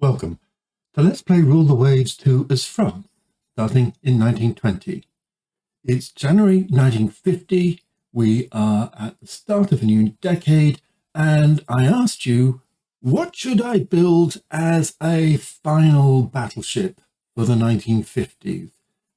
Welcome to Let's Play Rule the Waves 2 as From, starting in 1920. It's January 1950, we are at the start of a new decade, and I asked you, what should I build as a final battleship for the 1950s?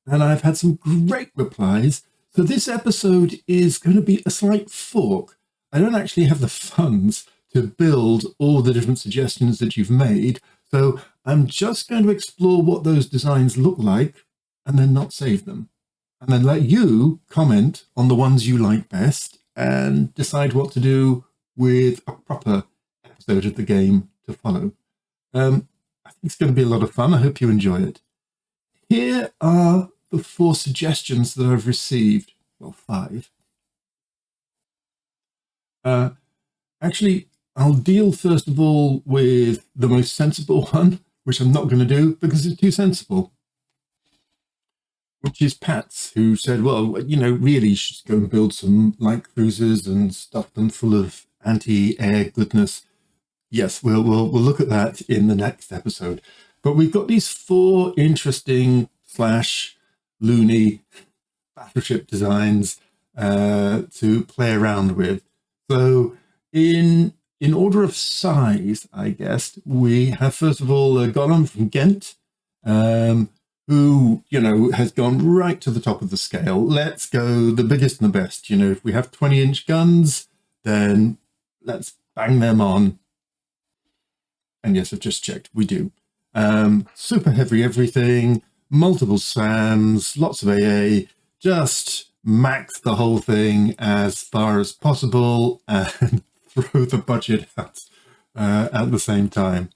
And I've had some great replies, so this episode is going to be a slight fork. I don't actually have the funds to build all the different suggestions that you've made, so I'm just going to explore what those designs look like and then not save them. And then let you comment on the ones you like best and decide what to do with a proper episode of the game to follow. I think it's going to be a lot of fun. I hope you enjoy it. Here are the 4 suggestions that I've received. Well, 5. Actually, I'll deal first of all with the most sensible one, which I'm not going to do because it's too sensible, which is Pat's, who said, well, you know, really you should go and build some light cruisers and stuff them full of anti-air goodness. Yes, we'll look at that in the next episode. But we've got these 4 interesting / loony battleship designs to play around with. So in order of size, I guess, we have first of all Golem from Ghent, who, you know, has gone right to the top of the scale. Let's go the biggest and the best. You know, if we have 20-inch guns, then let's bang them on. And yes, I've just checked, we do. Super heavy everything, multiple SAMs, lots of AA, just max the whole thing as far as possible and throw the budget out at the same time.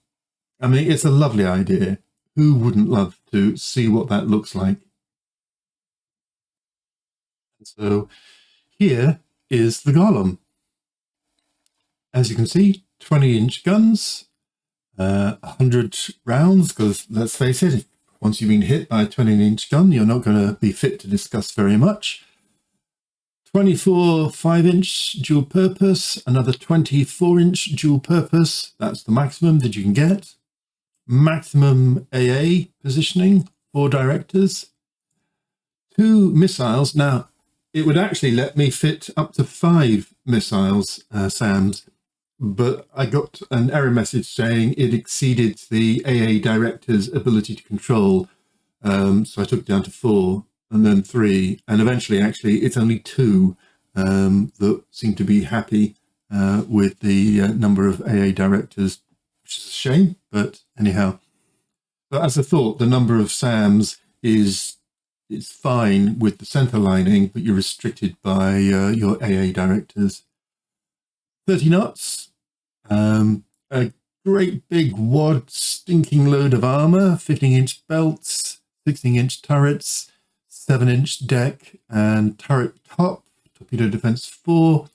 I mean, it's a lovely idea. Who wouldn't love to see what that looks like? So here is the Golem. As you can see, 20-inch guns, 100 rounds, because let's face it, once you've been hit by a 20-inch gun, you're not going to be fit to discuss very much. 24 5-inch dual purpose, another 24-inch dual purpose. That's the maximum that you can get. Maximum AA positioning, 4 directors. 2 missiles. Now, it would actually let me fit up to 5 missiles, SAMs, but I got an error message saying it exceeded the AA director's ability to control. So I took it down to 4. And then 3, and eventually, actually, it's only 2 that seem to be happy with the number of AA directors, which is a shame, but anyhow. But as I thought, the number of SAMs is fine with the center lining, but you're restricted by your AA directors. 30 knots, a great big wad, stinking load of armor, 15-inch belts, 16-inch turrets, 7-inch deck and turret top, torpedo defense 4,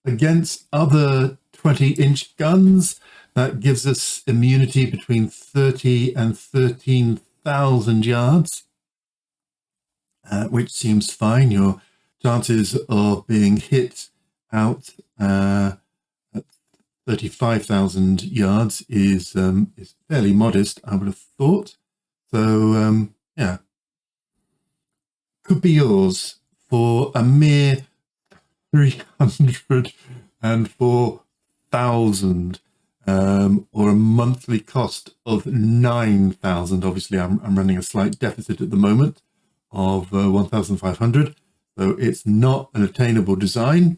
against other 20-inch guns. That gives us immunity between 30 and 13,000 yards, which seems fine. Your chances of being hit out at 35,000 yards is fairly modest, I would have thought. So, yeah. Could be yours for a mere 304,000 or a monthly cost of 9,000. Obviously, I'm running a slight deficit at the moment of 1,500, so it's not an attainable design,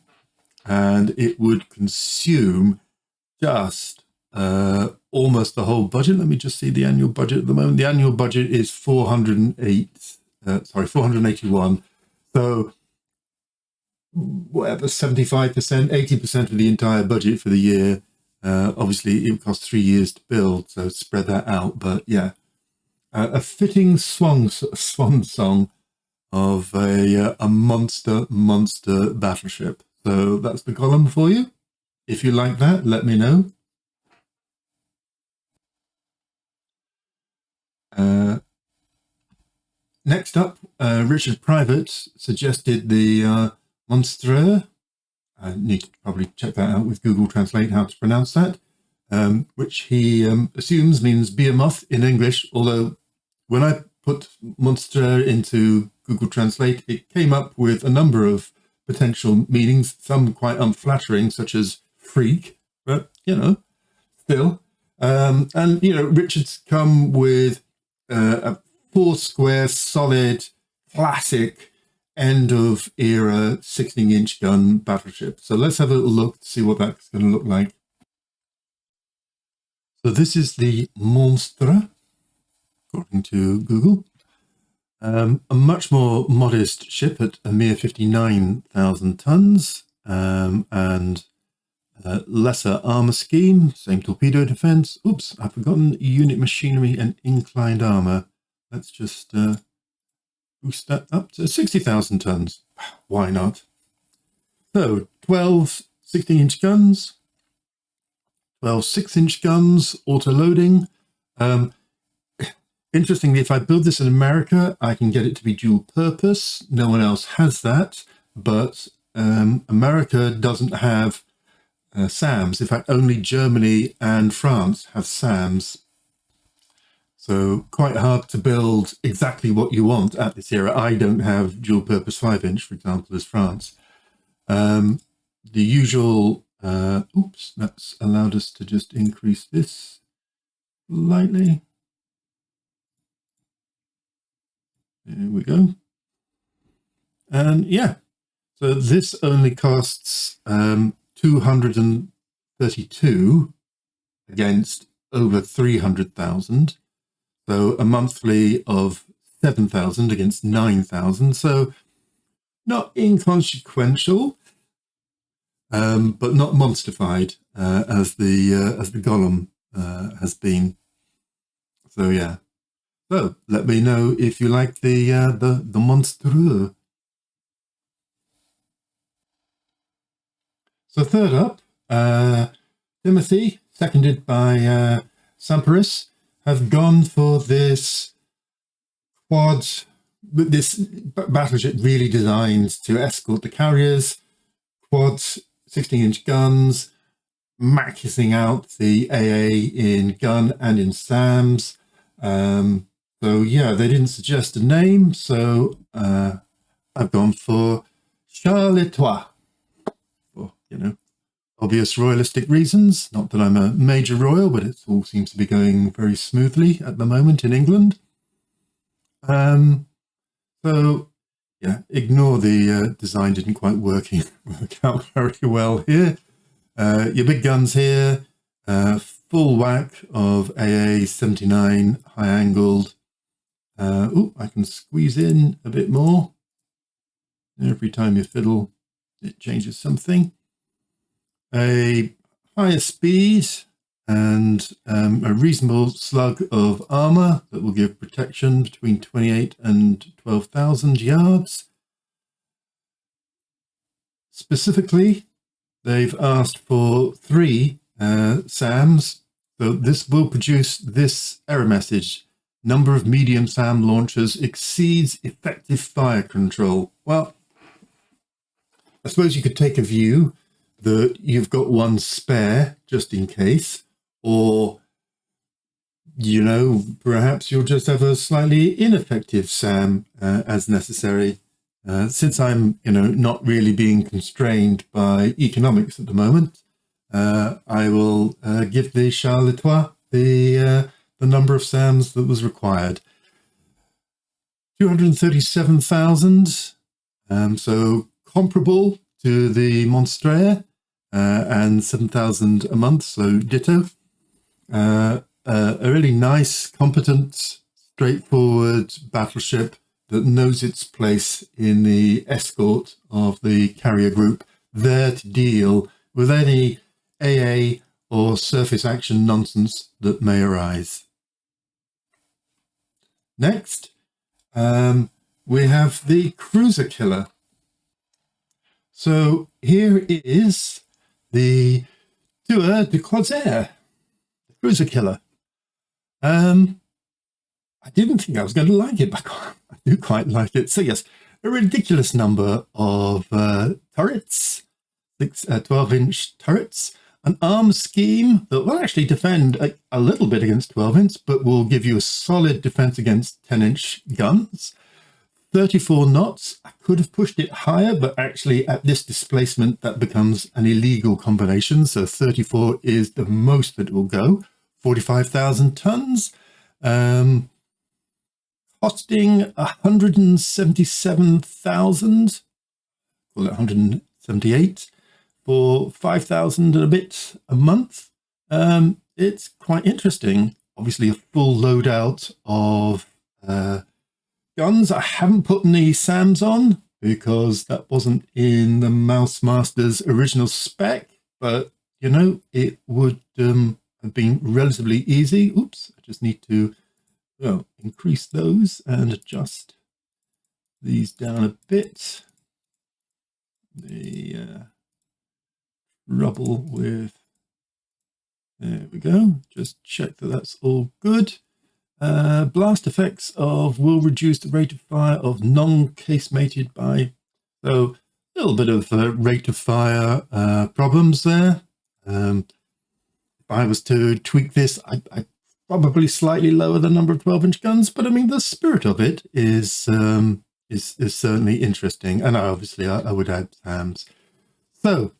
and it would consume just almost the whole budget. Let me just see the annual budget at the moment. The annual budget is 481. So whatever, 75%, 80% of the entire budget for the year. Obviously, it would cost 3 years to build, so spread that out. But yeah, a fitting swan song of a monster battleship. So that's the Golem for you. If you like that, let me know. Next up, Richard Private suggested the Monstre. I need to probably check that out with Google Translate, how to pronounce that. which he assumes means behemoth in English, although when I put Monstre into Google Translate, it came up with a number of potential meanings, some quite unflattering, such as freak, but, you know, still. And, you know, Richard's come with a four-square, solid, classic, end-of-era 16-inch gun battleship. So let's have a little look to see what that's going to look like. So this is the Monstre, according to Google. A much more modest ship at a mere 59,000 tons, and lesser armor scheme, same torpedo defense. Oops, I've forgotten unit machinery and inclined armor. Let's just boost that up to 60,000 tons. Why not? So 12 16-inch guns, 12 6-inch guns, auto-loading. Interestingly, if I build this in America, I can get it to be dual purpose. No one else has that, but America doesn't have SAMs. In fact, only Germany and France have SAMs. So quite hard to build exactly what you want at this era. I don't have dual purpose 5-inch, for example, as France. The usual, oops, that's allowed us to just increase this slightly. There we go. And yeah, so this only costs 232 against over 300,000. So a monthly of 7,000 against 9,000. So not inconsequential, but not monstrified as the Golem has been. So yeah. So let me know if you like the Monstre. So third up, Timothy, seconded by Samperis, have gone for this quad, this battleship really designed to escort the carriers, quad 16-inch guns, maxing out the AA in gun and in SAMs. So yeah, they didn't suggest a name, so I've gone for Charletois, for, you know, obvious royalistic reasons. Not that I'm a major royal, but it all seems to be going very smoothly at the moment in England. So yeah, ignore the design didn't quite work out very well here. Your big guns here, full whack of AA 79 high angled. I can squeeze in a bit more. Every time you fiddle, it changes something. A higher speed and a reasonable slug of armor that will give protection between 28 and 12,000 yards. Specifically, they've asked for 3 SAMs, so this will produce this error message. Number of medium SAM launchers exceeds effective fire control. Well, I suppose you could take a view that you've got one spare just in case, or, you know, perhaps you'll just have a slightly ineffective SAM as necessary. Since I'm, you know, not really being constrained by economics at the moment, I will give the Charletois the number of SAMs that was required. 237,000, so comparable to the Monstre, and 7,000 a month, so ditto. A really nice, competent, straightforward battleship that knows its place in the escort of the carrier group, there to deal with any AA or surface action nonsense that may arise. Next, we have the Cruiserkiller. So here is the Tueur de Croiseur, the Cruiserkiller. I didn't think I was going to like it, but I do quite like it. So yes, a ridiculous number of turrets, 12-inch turrets, an arms scheme that will actually defend a little bit against 12-inch, but will give you a solid defense against 10-inch guns. 34 knots. I could have pushed it higher, but actually at this displacement, that becomes an illegal combination. So 34 is the most that it will go. 45,000 tons. Costing 177,000. Call it 178 for 5,000 and a bit a month. It's quite interesting. Obviously, a full loadout of guns. I haven't put any SAMs on because that wasn't in the Mouse Master's original spec, but you know, it would have been relatively easy. Oops, I just need to increase those and adjust these down a bit. The rubble with, there we go, just check that that's all good. Blast effects will reduce the rate of fire of non-casemated by, so a little bit of rate of fire problems there. If I was to tweak this, I'd probably slightly lower the number of 12-inch guns, but I mean the spirit of it is certainly interesting, and obviously I would add SAMs. So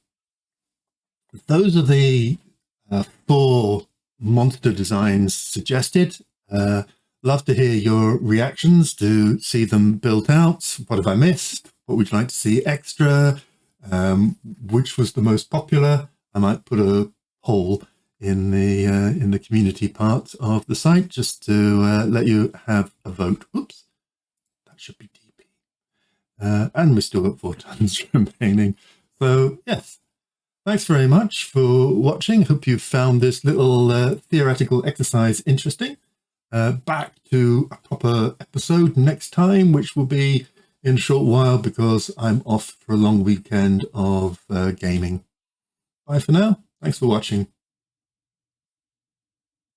those are the 4 monster designs suggested. Love to hear your reactions, to see them built out. What have I missed? What would you like to see extra? Which was the most popular? I might put a poll in the community part of the site just to let you have a vote. Oops, that should be DP. And we still got 4 tons remaining. So yes, thanks very much for watching. Hope you found this little theoretical exercise interesting. Back to a proper episode next time, which will be in a short while because I'm off for a long weekend of gaming. Bye for now. Thanks for watching.